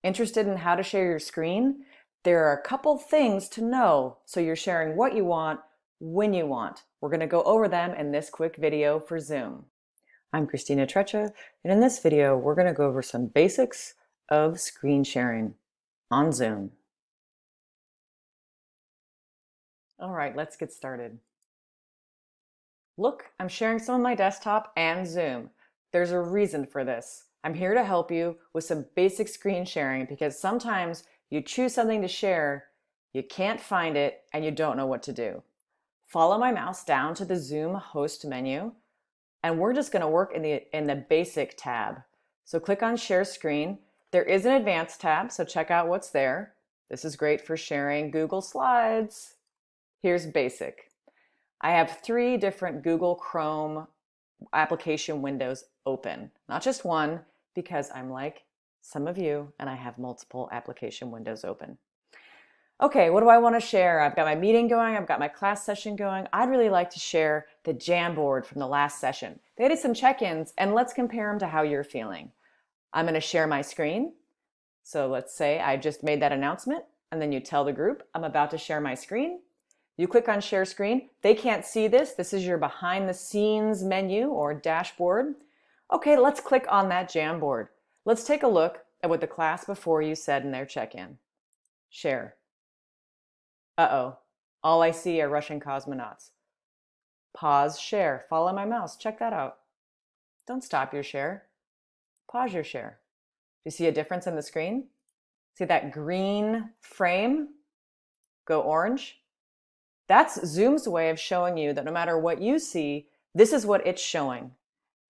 Interested in how to share your screen? There are a couple things to know so you're sharing what you want when you want. We're going to go over them in this quick video for Zoom. I'm Christina Treccia, and in this video we're going to go over some basics of screen sharing on Zoom. All right, let's get started. Look, I'm sharing some of my desktop and Zoom. There's a reason for this. I'm here to help you with some basic screen sharing because sometimes you choose something to share, you can't find it, and you don't know what to do. Follow my mouse down to the Zoom host menu, and we're just going to work in the basic tab. So click on share screen. There is an advanced tab, so check out what's there. This is great for sharing Google Slides. Here's basic. I have 3 different Google Chrome application windows open, not just one, because I'm like some of you and I have multiple application windows open. Okay, what do I want to share? I've got my meeting going, I've got my class session going. I'd really like to share the Jamboard from the last session. They did some check-ins and let's compare them to how you're feeling. I'm going to share my screen. So let's say I just made that announcement and then you tell the group, I'm about to share my screen. You click on share screen. They can't see this. This is your behind the scenes menu or dashboard. Okay, let's click on that Jamboard. Let's take a look at what the class before you said in their check-in. Share. Uh-oh, all I see are Russian cosmonauts. Pause, share, follow my mouse, check that out. Don't stop your share. Pause your share. Do you see a difference in the screen? See that green frame go orange? That's Zoom's way of showing you that no matter what you see, this is what it's showing.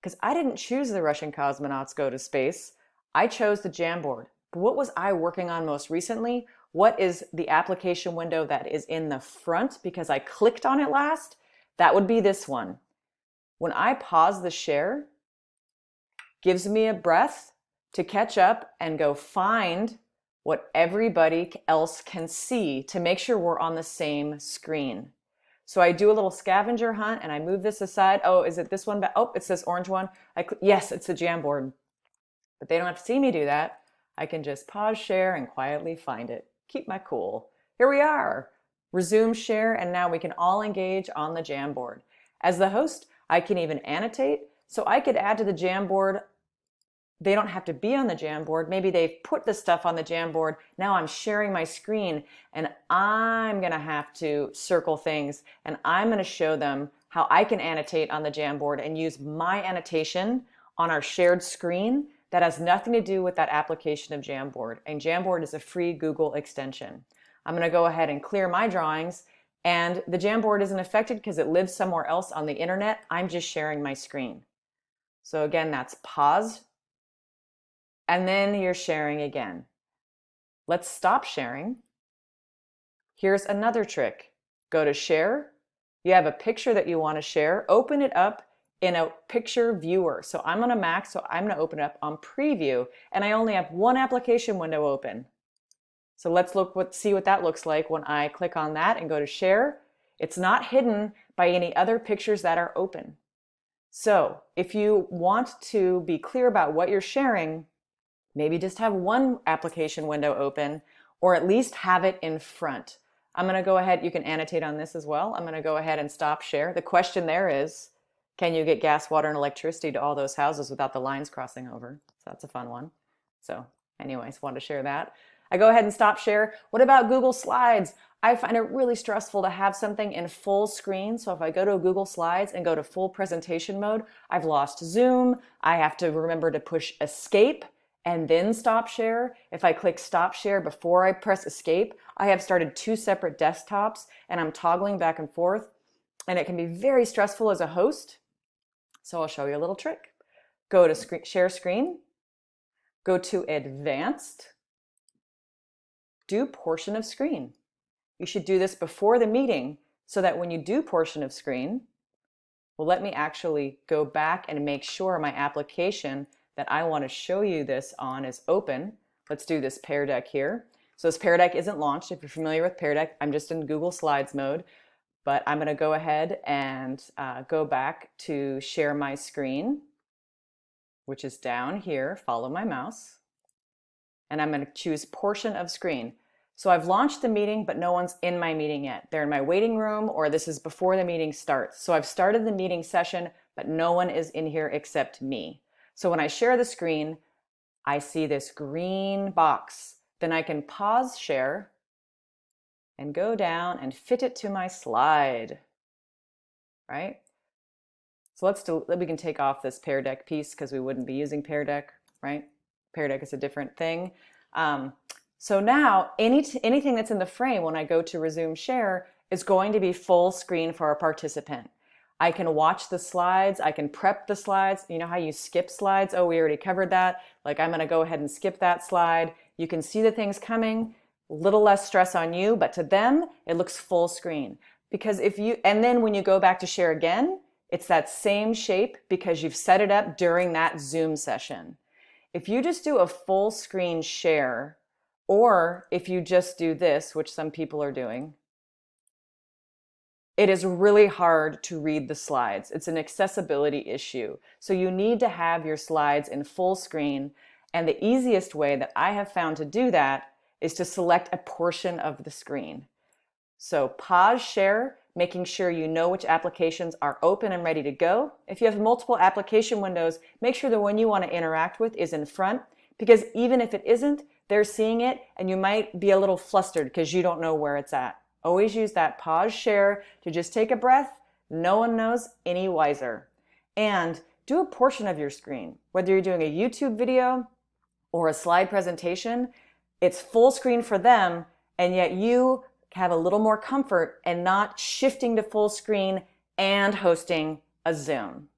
Because I didn't choose the Russian cosmonauts go to space. I chose the Jamboard. But what was I working on most recently? What is the application window that is in the front because I clicked on it last? That would be this one. When I pause the share, gives me a breath to catch up and go find what everybody else can see to make sure we're on the same screen. So I do a little scavenger hunt and I move this aside. Oh, is it this one? Oh, it's this orange one. Yes, it's the Jamboard. But they don't have to see me do that. I can just pause share and quietly find it. Keep my cool. Here we are. Resume share, and now we can all engage on the Jamboard. As the host, I can even annotate. So I could add to the Jamboard. They don't have to be on the Jamboard. Maybe they've put the stuff on the Jamboard. Now I'm sharing my screen and I'm going to have to circle things and I'm going to show them how I can annotate on the Jamboard and use my annotation on our shared screen that has nothing to do with that application of Jamboard. And Jamboard is a free Google extension. I'm going to go ahead and clear my drawings, and the Jamboard isn't affected because it lives somewhere else on the internet. I'm just sharing my screen. So again, that's pause. And then you're sharing again. Let's stop sharing. Here's another trick. Go to share. You have a picture that you want to share. Open it up in a picture viewer. So I'm on a Mac, so I'm going to open it up on preview. And I only have one application window open. So let's see what that looks like when I click on that and go to share. It's not hidden by any other pictures that are open. So if you want to be clear about what you're sharing, maybe just have one application window open, or at least have it in front. I'm going to go ahead, you can annotate on this as well. I'm going to go ahead and stop share. The question there is, can you get gas, water, and electricity to all those houses without the lines crossing over? So that's a fun one. So anyways, wanted to share that. I go ahead and stop share. What about Google Slides? I find it really stressful to have something in full screen. So if I go to Google Slides and go to full presentation mode, I've lost Zoom. I have to remember to push escape and then stop share. If I click stop share before I press escape, I have started 2 separate desktops and I'm toggling back and forth, and it can be very stressful as a host. So I'll show you a little trick. Go to share screen, go to advanced, do portion of screen. You should do this before the meeting so that when you do portion of screen, well, let me actually go back and make sure my application that I want to show you this on is open. Let's do this Pear Deck here. So this Pear Deck isn't launched. If you're familiar with Pear Deck, I'm just in Google Slides mode, but I'm going to go ahead and go back to share my screen, which is down here. Follow my mouse. and I'm going to choose portion of screen. So I've launched the meeting, but no one's in my meeting yet. They're in my waiting room, or this is before the meeting starts. So I've started the meeting session, but no one is in here except me. So when I share the screen, I see this green box. Then I can pause share and go down and fit it to my slide, right? So we can take off this Pear Deck piece because we wouldn't be using Pear Deck, right? Pear Deck is a different thing. So now anything that's in the frame when I go to resume share is going to be full screen for our participant. I can watch the slides, I can prep the slides. You know how you skip slides? Oh, we already covered that. Like, I'm gonna go ahead and skip that slide. You can see the things coming, little less stress on you, but to them, it looks full screen. Because and then when you go back to share again, it's that same shape because you've set it up during that Zoom session. If you just do a full screen share, or if you just do this, which some people are doing, it is really hard to read the slides. It's an accessibility issue. So you need to have your slides in full screen. And the easiest way that I have found to do that is to select a portion of the screen. So pause share, making sure you know which applications are open and ready to go. If you have multiple application windows, make sure the one you want to interact with is in front, because even if it isn't, they're seeing it and you might be a little flustered because you don't know where it's at. Always use that pause share to just take a breath. No one knows any wiser. And do a portion of your screen. Whether you're doing a YouTube video or a slide presentation, it's full screen for them, and yet you have a little more comfort and not shifting to full screen and hosting a Zoom.